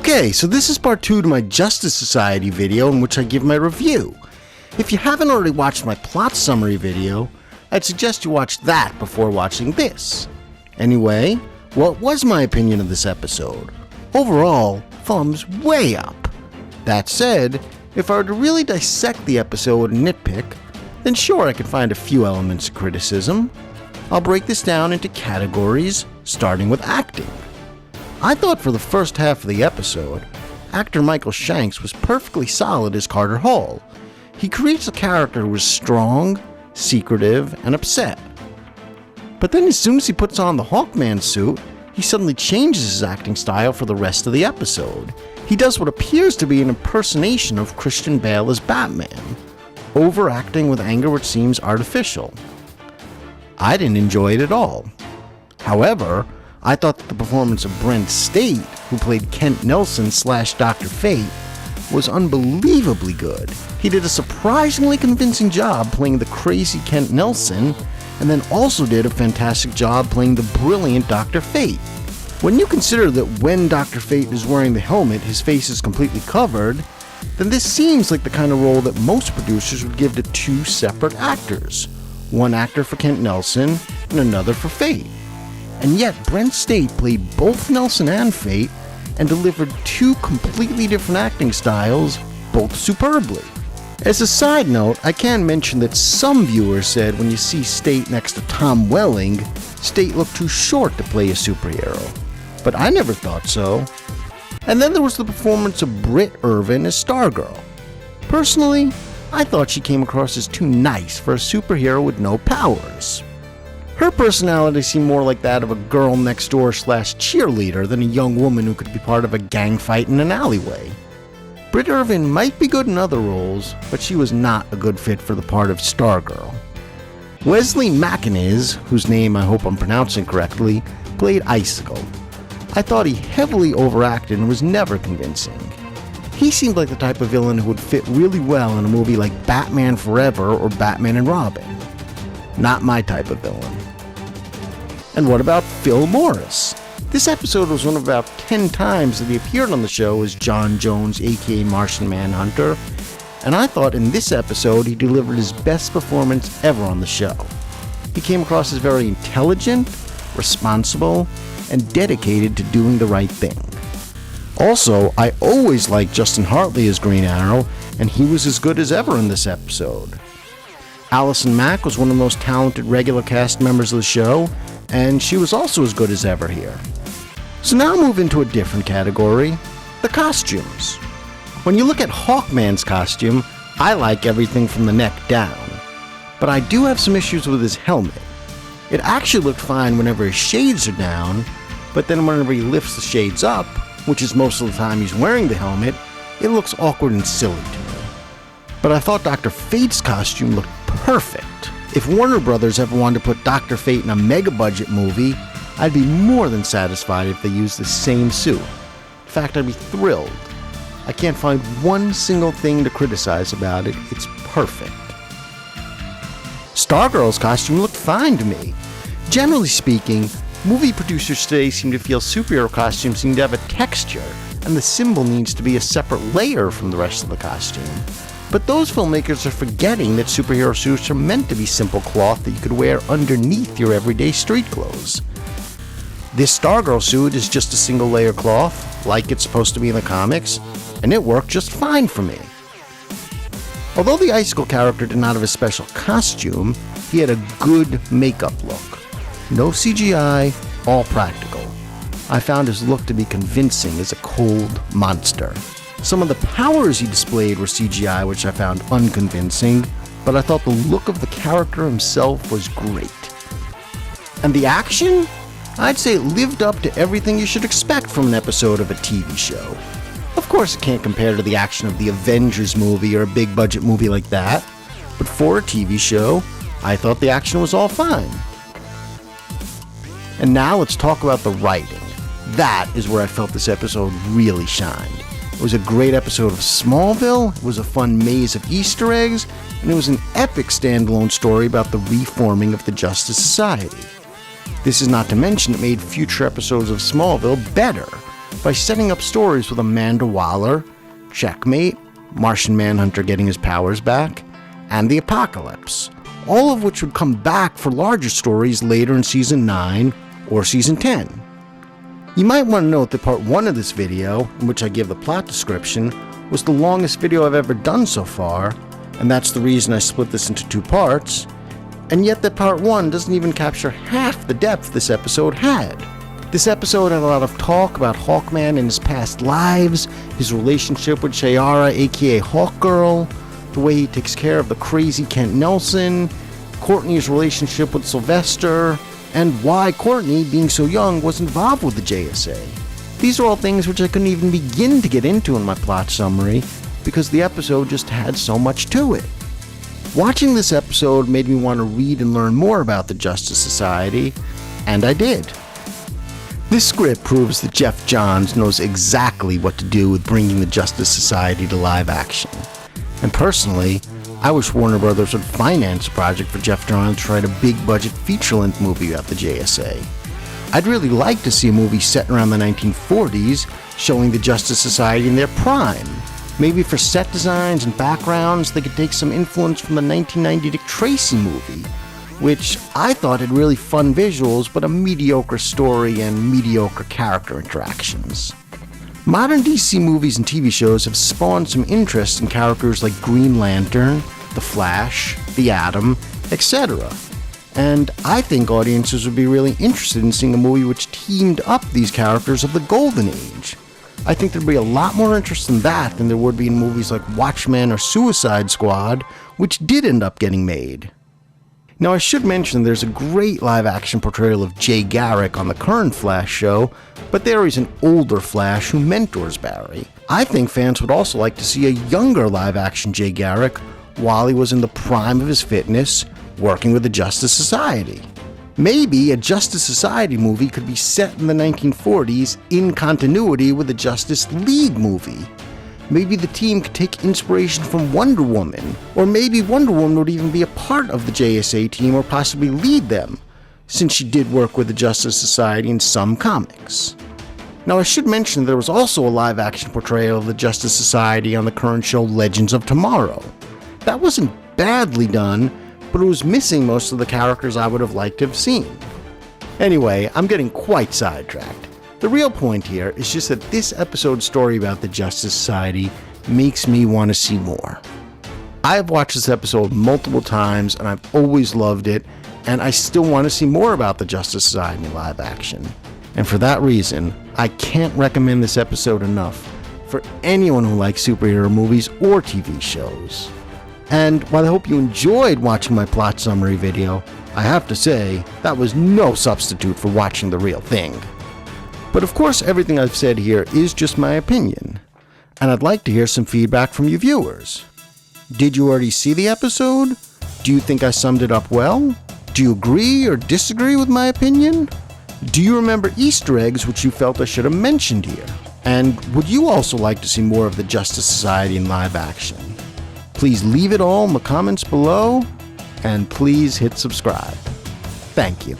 Okay, so this is part 2 to my Justice Society video in which I give my review. If you haven't already watched my plot summary video, I'd suggest you watch that before watching this. Anyway, what was my opinion of this episode? Overall, thumbs way up. That said, if I were to really dissect the episode and nitpick, then sure I could find a few elements of criticism. I'll break this down into categories, starting with acting. I thought for the first half of the episode, actor Michael Shanks was perfectly solid as Carter Hall. He creates a character who is strong, secretive, and upset. But then as soon as he puts on the Hawkman suit, he suddenly changes his acting style for the rest of the episode. He does what appears to be an impersonation of Christian Bale as Batman, overacting with anger which seems artificial. I didn't enjoy it at all. However, I thought that the performance of Brent State, who played Kent Nelson / Dr. Fate, was unbelievably good. He did a surprisingly convincing job playing the crazy Kent Nelson, and then also did a fantastic job playing the brilliant Dr. Fate. When you consider that when Dr. Fate is wearing the helmet, his face is completely covered, then this seems like the kind of role that most producers would give to two separate actors. One actor for Kent Nelson, and another for Fate. And yet, Brent State played both Nelson and Fate, and delivered two completely different acting styles, both superbly. As a side note, I can mention that some viewers said when you see State next to Tom Welling, State looked too short to play a superhero. But I never thought so. And then there was the performance of Britta Irvin as Stargirl. Personally, I thought she came across as too nice for a superhero with no powers. Her personality seemed more like that of a girl next door / cheerleader than a young woman who could be part of a gang fight in an alleyway. Britta Irvin might be good in other roles, but she was not a good fit for the part of Stargirl. Wesley Macanese, whose name I hope I'm pronouncing correctly, played Icicle. I thought he heavily overacted and was never convincing. He seemed like the type of villain who would fit really well in a movie like Batman Forever or Batman and Robin. Not my type of villain. And what about Phil Morris? This episode was one of about 10 times that he appeared on the show as Jon Jones, aka Martian Manhunter, and I thought in this episode he delivered his best performance ever on the show. He came across as very intelligent, responsible, and dedicated to doing the right thing. Also, I always liked Justin Hartley as Green Arrow, and he was as good as ever in this episode. Allison Mack was one of the most talented regular cast members of the show, and she was also as good as ever here. So now move into a different category, the costumes. When you look at Hawkman's costume, I like everything from the neck down, but I do have some issues with his helmet. It actually looked fine whenever his shades are down, but then whenever he lifts the shades up, which is most of the time he's wearing the helmet, it looks awkward and silly to me. But I thought Dr. Fate's costume looked perfect. If Warner Brothers ever wanted to put Dr. Fate in a mega-budget movie, I'd be more than satisfied if they used the same suit. In fact, I'd be thrilled. I can't find one single thing to criticize about it. It's perfect. Stargirl's costume looked fine to me. Generally speaking, movie producers today seem to feel superhero costumes seem to have a texture, and the symbol needs to be a separate layer from the rest of the costume. But those filmmakers are forgetting that superhero suits are meant to be simple cloth that you could wear underneath your everyday street clothes. This Stargirl suit is just a single layer cloth, like it's supposed to be in the comics, and it worked just fine for me. Although the Icicle character did not have a special costume, he had a good makeup look. No CGI, all practical. I found his look to be convincing as a cold monster. Some of the powers he displayed were CGI, which I found unconvincing, but I thought the look of the character himself was great. And the action? I'd say it lived up to everything you should expect from an episode of a TV show. Of course, it can't compare to the action of the Avengers movie or a big budget movie like that, but for a TV show, I thought the action was all fine. And now let's talk about the writing. That is where I felt this episode really shined. It was a great episode of Smallville, it was a fun maze of Easter eggs, and it was an epic standalone story about the reforming of the Justice Society. This is not to mention it made future episodes of Smallville better. by setting up stories with Amanda Waller, Checkmate, Martian Manhunter getting his powers back, and the Apocalypse, all of which would come back for larger stories later in Season 9 or Season 10. You might want to note that part 1 of this video, in which I give the plot description, was the longest video I've ever done so far, and that's the reason I split this into 2 parts, and yet that part 1 doesn't even capture half the depth this episode had. This episode had a lot of talk about Hawkman and his past lives, his relationship with Shiera aka Hawkgirl, the way he takes care of the crazy Kent Nelson, Courtney's relationship with Sylvester, and why Courtney, being so young, was involved with the JSA. These are all things which I couldn't even begin to get into in my plot summary because the episode just had so much to it. Watching this episode made me want to read and learn more about the Justice Society, and I did. This script proves that Geoff Johns knows exactly what to do with bringing the Justice Society to live action. And personally, I wish Warner Brothers would finance a project for Geoff Johns to write a big-budget feature-length movie about the JSA. I'd really like to see a movie set around the 1940s, showing the Justice Society in their prime. Maybe for set designs and backgrounds, they could take some influence from the 1990 Dick Tracy movie, which I thought had really fun visuals, but a mediocre story and mediocre character interactions. Modern DC movies and TV shows have spawned some interest in characters like Green Lantern, The Flash, The Atom, etc. And I think audiences would be really interested in seeing a movie which teamed up these characters of the Golden Age. I think there'd be a lot more interest in that than there would be in movies like Watchmen or Suicide Squad, which did end up getting made. Now, I should mention there's a great live-action portrayal of Jay Garrick on the current Flash show, but there is an older Flash who mentors Barry. I think fans would also like to see a younger live-action Jay Garrick while he was in the prime of his fitness, working with the Justice Society. Maybe a Justice Society movie could be set in the 1940s in continuity with the Justice League movie. Maybe the team could take inspiration from Wonder Woman, or maybe Wonder Woman would even be a part of the JSA team or possibly lead them, since she did work with the Justice Society in some comics. Now, I should mention there was also a live-action portrayal of the Justice Society on the current show Legends of Tomorrow. That wasn't badly done, but it was missing most of the characters I would have liked to have seen. Anyway, I'm getting quite sidetracked. The real point here is just that this episode's story about the Justice Society makes me want to see more. I have watched this episode multiple times and I've always loved it, and I still want to see more about the Justice Society in live action. And for that reason, I can't recommend this episode enough for anyone who likes superhero movies or TV shows. And while I hope you enjoyed watching my plot summary video, I have to say, that was no substitute for watching the real thing. But of course, everything I've said here is just my opinion, and I'd like to hear some feedback from you viewers. Did you already see the episode? Do you think I summed it up well? Do you agree or disagree with my opinion? Do you remember Easter eggs which you felt I should have mentioned here? And would you also like to see more of the Justice Society in live action? Please leave it all in the comments below, and please hit subscribe. Thank you.